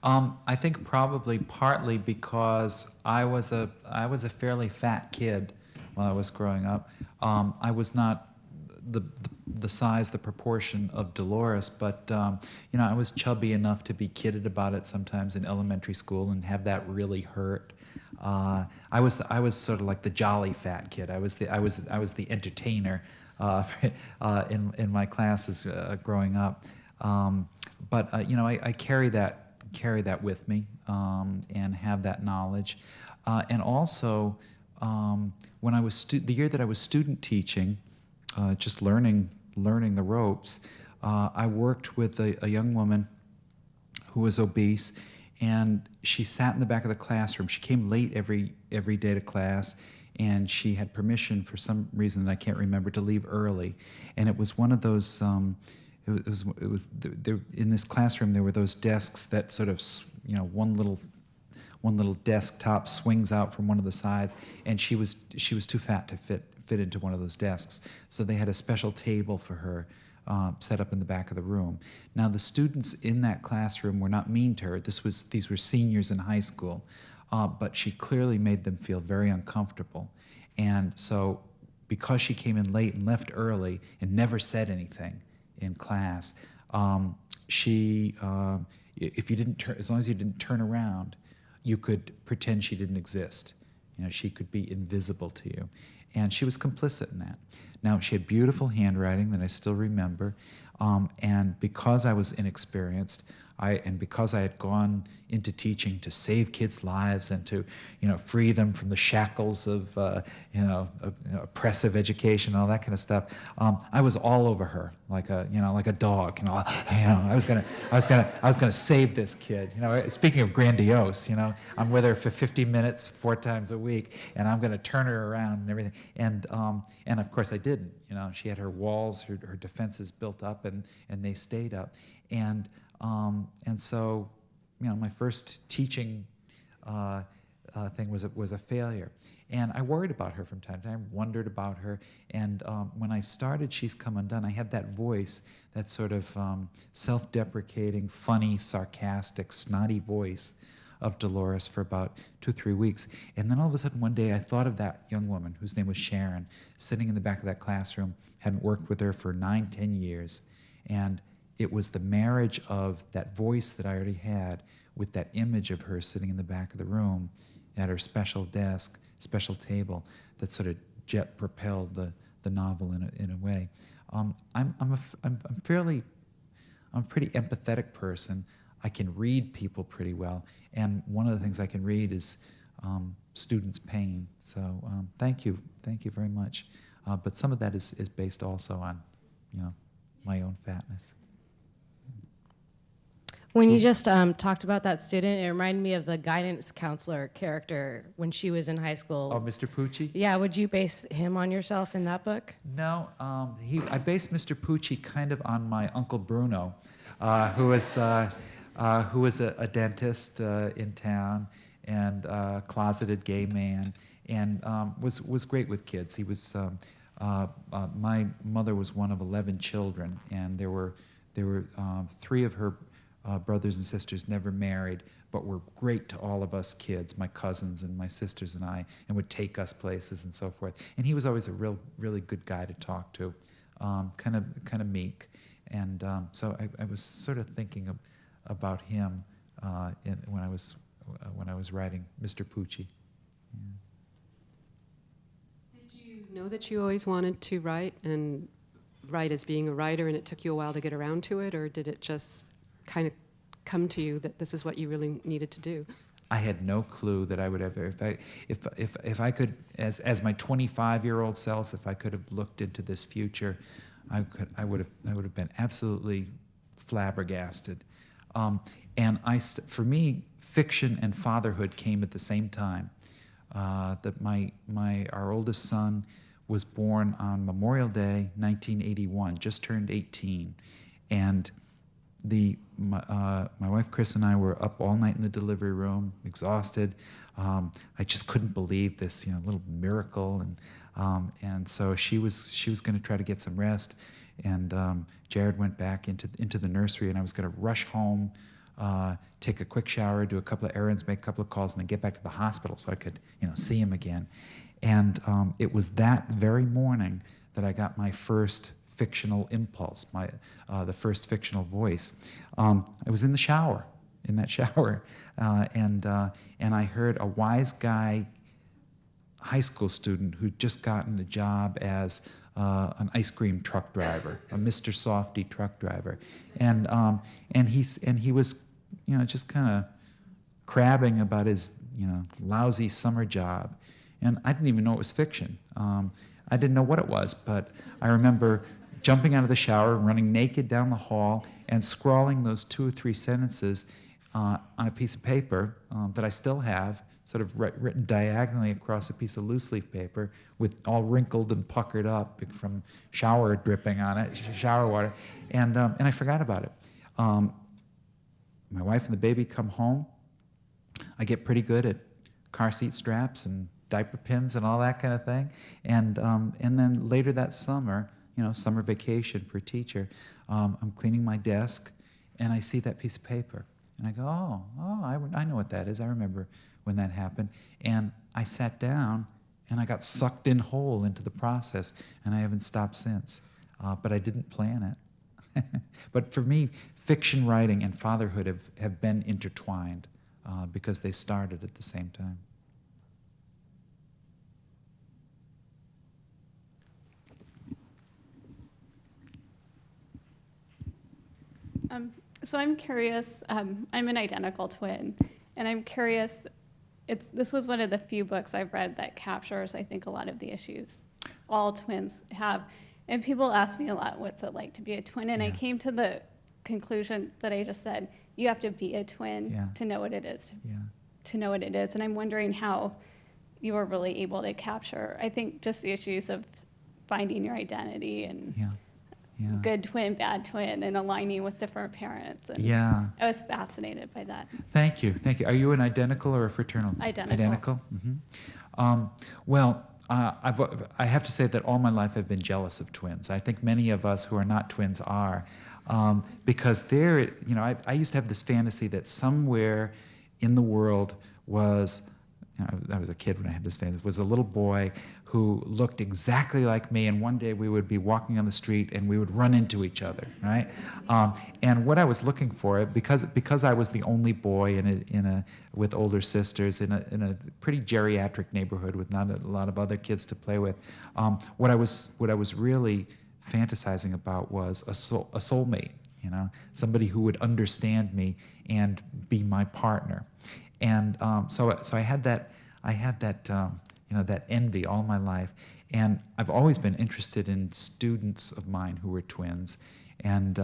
I think probably partly because I was a fairly fat kid while I was growing up. I was not the size, the proportion of Dolores, but I was chubby enough to be kidded about it sometimes in elementary school and have that really hurt. I was sort of like the jolly fat kid. I was the entertainer in my classes growing up. But I carry that with me and have that knowledge. And also, when I was the year that I was student teaching, just learning the ropes, I worked with a young woman who was obese, and she sat in the back of the classroom. She came late every day to class, and she had permission for some reason that I can't remember to leave early. And it was one of those. It was there, in this classroom there were those desks that sort of one little desktop swings out from one of the sides, and she was too fat to fit into one of those desks. So they had a special table for her set up in the back of the room. Now the students in that classroom were not mean to her. These were seniors in high school, but she clearly made them feel very uncomfortable. And so because she came in late and left early and never said anything in class, if you didn't as long as you didn't turn around, you could pretend she didn't exist. She could be invisible to you. And she was complicit in that. Now, she had beautiful handwriting that I still remember, and because I was inexperienced, and because I had gone into teaching to save kids' lives and to, free them from the shackles of, oppressive education, all that kind of stuff, I was all over her like a dog. I was gonna save this kid. Speaking of grandiose, I'm with her for 50 minutes, 4 times a week, and I'm gonna turn her around and everything. And of course I didn't. She had her walls, her defenses built up, and they stayed up. And so, my first teaching thing was a failure. And I worried about her from time to time, wondered about her. And when I started She's Come Undone, I had that voice, that sort of self-deprecating, funny, sarcastic, snotty voice of Dolores for about 2-3 weeks. And then all of a sudden one day I thought of that young woman, whose name was Sharon, sitting in the back of that classroom, hadn't worked with her for 9-10 years. And it was the marriage of that voice that I already had with that image of her sitting in the back of the room at her special desk, special table, that sort of jet propelled the novel in a way. I'm a pretty empathetic person. I can read people pretty well, and one of the things I can read is students' pain. So thank you very much. But some of that is based also on, my own fatness. When you just talked about that student, it reminded me of the guidance counselor character when she was in high school. Oh, Mr. Pucci? Yeah, would you base him on yourself in that book? No, I based Mr. Pucci kind of on my Uncle Bruno. who was a dentist in town and a closeted gay man, and was great with kids. He was my mother was one of 11 children, and there were 3 of her brothers and sisters never married, but were great to all of us kids, my cousins and my sisters and I, and would take us places and so forth. And he was always a really good guy to talk to, kind of meek. And so I was sort of thinking about him when I was writing Mr. Pucci. Yeah. Did you know that you always wanted to write and write as being a writer, and it took you a while to get around to it, or did it just kind of come to you that this is what you really needed to do? I had no clue that I would ever, if I could, as my 25-year-old self, if I could have looked into this future, I would have been absolutely flabbergasted. And for me, fiction and fatherhood came at the same time. That our oldest son was born on Memorial Day, 1981, just turned 18, and my wife Chris and I were up all night in the delivery room, exhausted. I just couldn't believe this, little miracle, and so she was going to try to get some rest, and Jared went back into the nursery, and I was going to rush home, take a quick shower, do a couple of errands, make a couple of calls, and then get back to the hospital so I could see him again. And it was that very morning that I got my first fictional impulse, the first fictional voice. I was in that shower, and I heard a wise guy, high school student who'd just gotten a job as an ice cream truck driver, a Mr. Softy truck driver, and he was, just kind of crabbing about his, lousy summer job, and I didn't even know it was fiction. I didn't know what it was, but I remember jumping out of the shower, running naked down the hall, and scrawling those 2 or 3 sentences on a piece of paper that I still have, sort of written diagonally across a piece of loose leaf paper, with all wrinkled and puckered up from shower dripping on it, shower water, and I forgot about it. My wife and the baby come home. I get pretty good at car seat straps and diaper pins and all that kind of thing, and then later that summer, summer vacation for a teacher, I'm cleaning my desk, and I see that piece of paper, and I go, I know what that is. I remember when that happened, and I sat down, and I got sucked in whole into the process, and I haven't stopped since. But I didn't plan it. But for me, fiction writing and fatherhood have been intertwined because they started at the same time. So I'm curious, I'm an identical twin, and I'm curious, this was one of the few books I've read that captures, I think, a lot of the issues all twins have. And people ask me a lot, what's it like to be a twin? And I came to the conclusion that I just said, you have to be a twin to know what it is, to know what it is. And I'm wondering how you were really able to capture, I think, just the issues of finding your identity and good twin, bad twin, and aligning with different parents. And I was fascinated by that. Thank you. Are you an identical or a fraternal? Identical. Mm-hmm. Well, I have to say that all my life I've been jealous of twins. I think many of us who are not twins are, because I used to have this fantasy that somewhere in the world was, I was a kid when I had this fantasy, was a little boy who looked exactly like me, and one day we would be walking on the street and we would run into each other, right? And what I was looking for, because I was the only boy with older sisters in a pretty geriatric neighborhood with not a lot of other kids to play with, what I was really fantasizing about was a soulmate, somebody who would understand me and be my partner. And so I had that that envy all my life, and I've always been interested in students of mine who were twins, and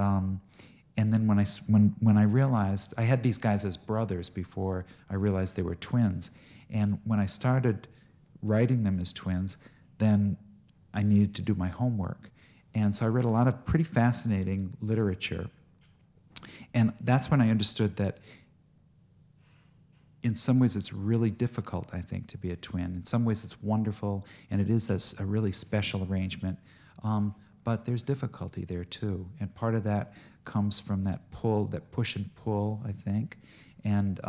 then when I realized I had these guys as brothers before I realized they were twins, and when I started writing them as twins, then I needed to do my homework, and so I read a lot of pretty fascinating literature And that's when I understood that in some ways it's really difficult, I think, to be a twin. In some ways it's wonderful, and it is this, a really special arrangement. But there's difficulty there too. And part of that comes from that pull, that push and pull, I think, and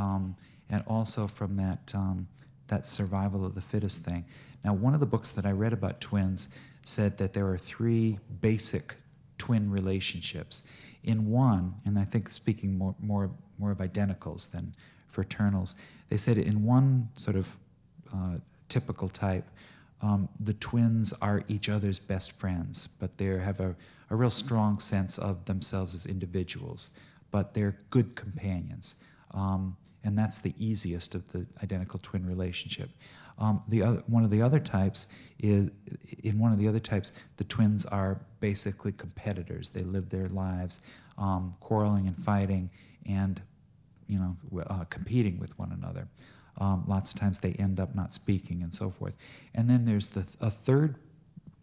also from that survival of the fittest thing. Now, one of the books that I read about twins said that there are 3 basic twin relationships. In one, and I think speaking more of identicals than fraternals, they said in one sort of typical type, the twins are each other's best friends, but they have a real strong sense of themselves as individuals, but they're good companions. And that's the easiest of the identical twin relationship. One of the other types is, in one of the other types, the twins are basically competitors. They live their lives quarreling and fighting and competing with one another. Lots of times they end up not speaking and so forth. And then there's a third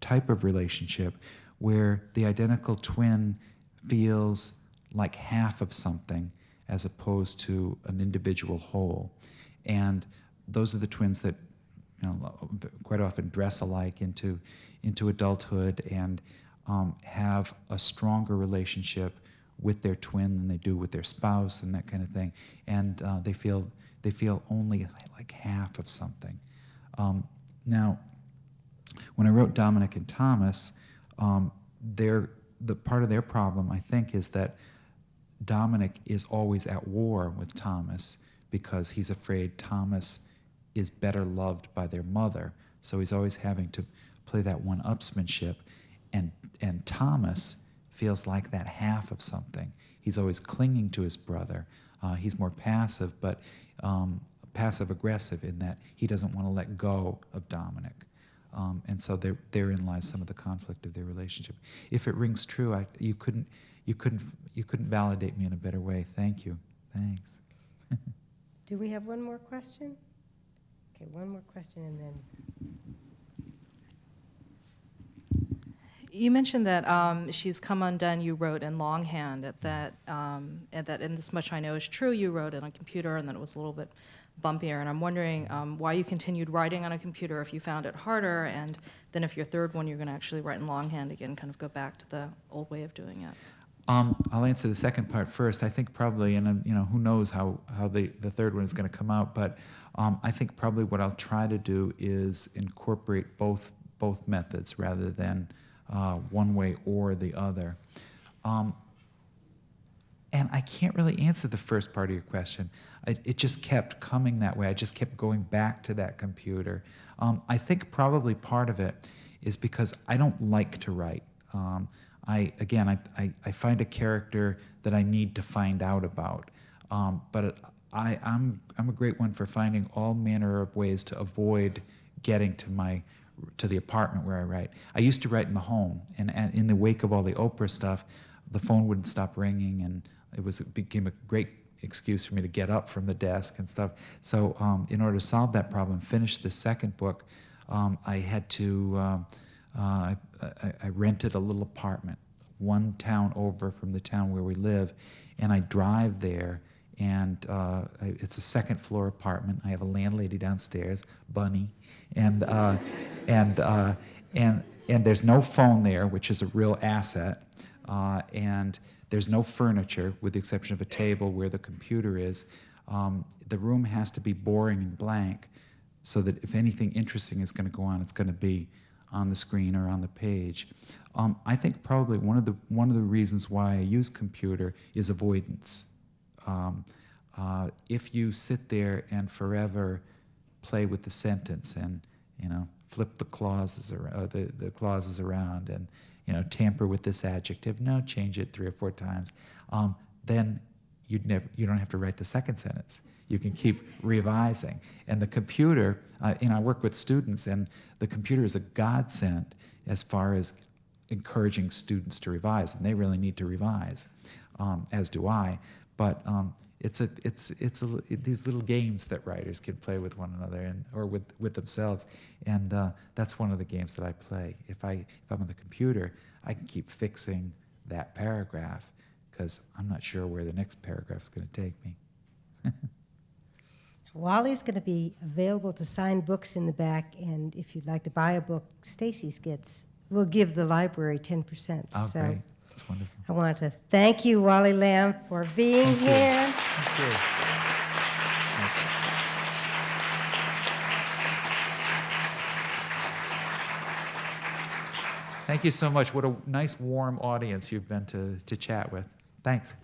type of relationship where the identical twin feels like half of something as opposed to an individual whole. And those are the twins that quite often dress alike into adulthood and have a stronger relationship with their twin than they do with their spouse and that kind of thing. And they feel only like half of something. Now, when I wrote Dominic and Thomas, the part of their problem, I think, is that Dominic is always at war with Thomas because he's afraid Thomas is better loved by their mother. So he's always having to play that one-upsmanship. And Thomas feels like that half of something. He's always clinging to his brother. He's more passive, but passive-aggressive in that he doesn't want to let go of Dominic. And so therein lies some of the conflict of their relationship. If it rings true, you couldn't validate me in a better way. Thank you. Thanks. Do we have one more question? Okay, one more question and then. You mentioned that She's Come Undone you wrote in longhand, and This Much I Know Is True you wrote it on a computer, and then it was a little bit bumpier. And I'm wondering why you continued writing on a computer if you found it harder, and then if your third one you're going to actually write in longhand again, kind of go back to the old way of doing it. I'll answer the second part first. I think probably, and who knows how the third one is going to come out, but I think probably what I'll try to do is incorporate both methods rather than one way or the other. And I can't really answer the first part of your question. It just kept coming that way. I just kept going back to that computer. I think probably part of it is because I don't like to write. I find a character that I need to find out about. But I'm a great one for finding all manner of ways to avoid getting to the apartment where I write. I used to write in the home, and in the wake of all the Oprah stuff, the phone wouldn't stop ringing, and it became a great excuse for me to get up from the desk and stuff. So in order to solve that problem, finish the second book, I had to, I rented a little apartment one town over from the town where we live, and I drive there, and it's a second floor apartment. I have a landlady downstairs, Bunny, and there's no phone there, which is a real asset, and there's no furniture with the exception of a table where the computer is. The room has to be boring and blank so that if anything interesting is going to go on, it's going to be on the screen or on the page. I think probably one of the reasons why I use computer is avoidance. If you sit there and forever play with the sentence and flip the clauses around and tamper with this adjective, change it 3 or 4 times, then you don't have to write the second sentence. You can keep revising. And the computer, I work with students, and the computer is a godsend as far as encouraging students to revise, and they really need to revise, as do I. But it's these little games that writers can play with one another or with themselves, and that's one of the games that I play. If I'm on the computer, I can keep fixing that paragraph because I'm not sure where the next paragraph is going to take me. Wally's going to be available to sign books in the back, and if you'd like to buy a book, we'll give the library 10%. Oh, So great. That's wonderful. I want to thank you, Wally Lamb, for being Thank you. here. Thank you. Thank you so much. What a nice, warm audience you've been to chat with. Thanks.